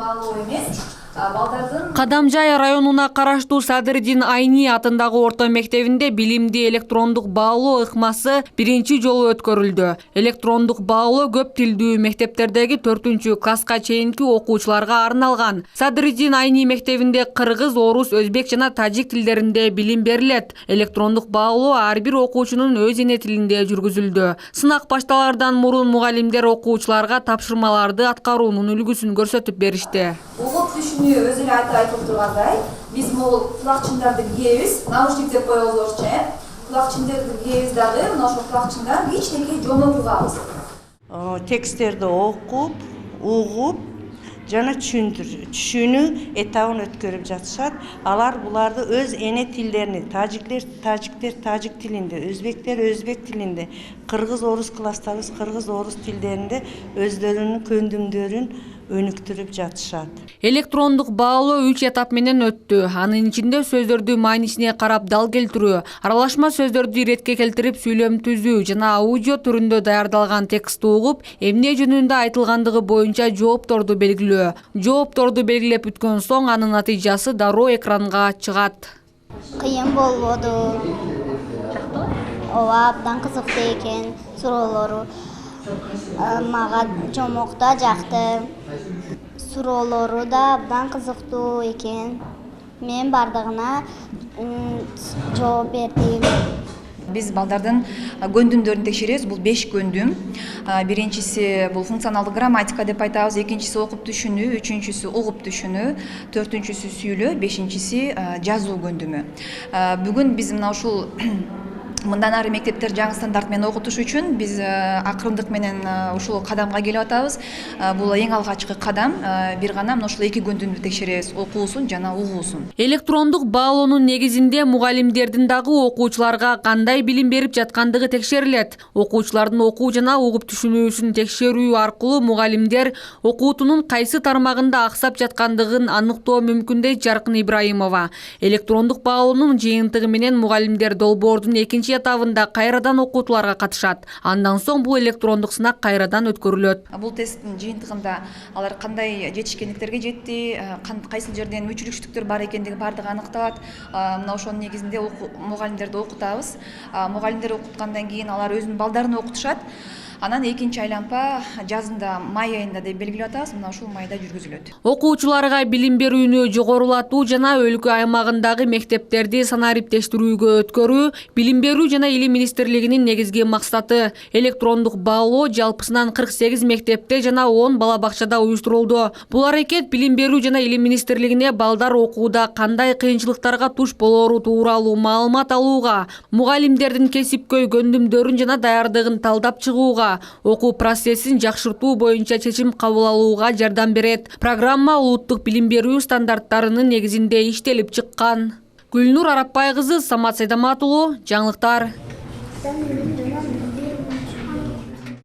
баалоо эмес, балдардын Кадамжай районуна караштуу Садырдин Айни атындагы орто мектебинде билимди электрондук баалоо ыкмасы биринчи жолу өткөрүлдү. Электрондук баалоо көп тилдүү мектептердеги 4-класска чейинки окуучуларга арналган. Садырдин Айни мектебинде кыргыз, орус, өзбек жана тажик тилдеринде билим берилет. Электрондук баалоо ар бир окуучунун өз эне тилинде жүргүзүлдү. Сынак башталардан мурун мугалимдер окуучуларга тапшырмаларды аткаруунун үлгүсүн көрсөтүп беришти. Өзүнө айтып тургандай, биз могул кулакчындарды кийебиз, наушник деп коебуз орусча. Кулакчындарды кийебиз дагы, мына ошол кулакчындан кичинекей жомоп угабыз. Тексттерди окуп, угуп, жана түшүнүү этабын өткөрүп жатышат. Алар буларды өз эне тилдерине, тажиктер тажик тилинде, өзбектер өзбек тилинде, кыргыз орус класстарыбыз кыргыз орус тилдеринде өздөрүнүн көндүмдөрүн өнүктүрүп жатышат. Электрондук баалоо 3 этап менен өттү. Анын ичинде сөздөрдү маанисине карап дал келтирүү, аралашма сөздөрдү иретке келтирип сүйлөм түзүү жана аудио түрүндө даярдалган текстти угуп, эмне жөнүндө айтылгандыгы боюнча жоопторду белгилөө. Жоопторду белгилеп бүткөн соң анын натыйжасы дароо экранга чыгат. Кыйын болбоду. Ооба, абдан кызыктуу экен суроолору. Мага жомокта жакты. Суроолору да абдан кызыктуу экен. Мен бардыгына жооп бердим. Биз балдардын көндүмдөрүн текшеребиз. Бул 5 көндүм. Биринчиси бул функционалдык грамматика деп айтабыз, экинчиси окуп түшүнүү, үчүнчүсү угуп түшүнүү, төртүнчүсү сүйлөө, бешинчиси жазуу көндүмү. Бүгүн биз мына ушул мындан ары мектептер жаңы стандарт менен окутуш үчүн биз акырындык менен ушул кадамга келип атабыз. Бул эң алгачкы кадам. Бир гана мына ушул 2 көндүмдү текшеребиз, окуусун жана угуусун. Электрондук баалоонун негизинде мугалимдердин дагы окуучуларга кандай билим берип жаткандыгы текшерилет. Окуучулардын окуу жана угуп түшүнүүсүн текшерүү аркылуу мугалимдер окуутунун кайсы тармагында аксап жаткандыгын аныктоо мүмкүн дейт Жаркын Ибраимова. Электрондук баалоонун жыйынтыгы менен мугалимдер долбоордун экинчи этабында кайрадан окутууларга катышат. Андан соң бул электрондук сынак кайрадан өткөрүлөт. Бул тесттин жыйынтыгында алар кандай жетишкендиктерге жетти, кайсыл жерден мүчүлүкчүлүктөр бар экендиги бардыгы аныкталат. Мына ошонун негизинде мугалимдерди окутабыз. Мугалимдер окуткандан кийин алар өзүнүн балдарын окутушат. Анан экинчи айланпа жазында май айында деп белгилеп атабыз. Мына ушул майда жүргүзүлөт. Окуучуларга билим берүүнү жогорулатуу жана өлкө аймагындагы мектептерди санариптештирүүгө өткөрүү Билим берүү жана илим министрлигинин негизги максаты. Электрондук баалоо жалпысынан 48 мектепте жана 10 бала бакчада уюштурулду. Бул аракет билим берүү жана илим министрлигине балдар окууда кандай кыйынчылыктарга туш болору тууралуу маалымат алууга, мугалимдердин кесипкөй көндүмдөрүн жана даярдыгын талдап чыгууга, окуу процессин жакшыртуу боюнча чечим кабыл алууга жардам берет. Программа улуттук билим берүү стандарттарынын негизинде иштелип чыккан. Гүлнур Арапбай кызы, Самат Сайдамат уулу, жаңылыктар.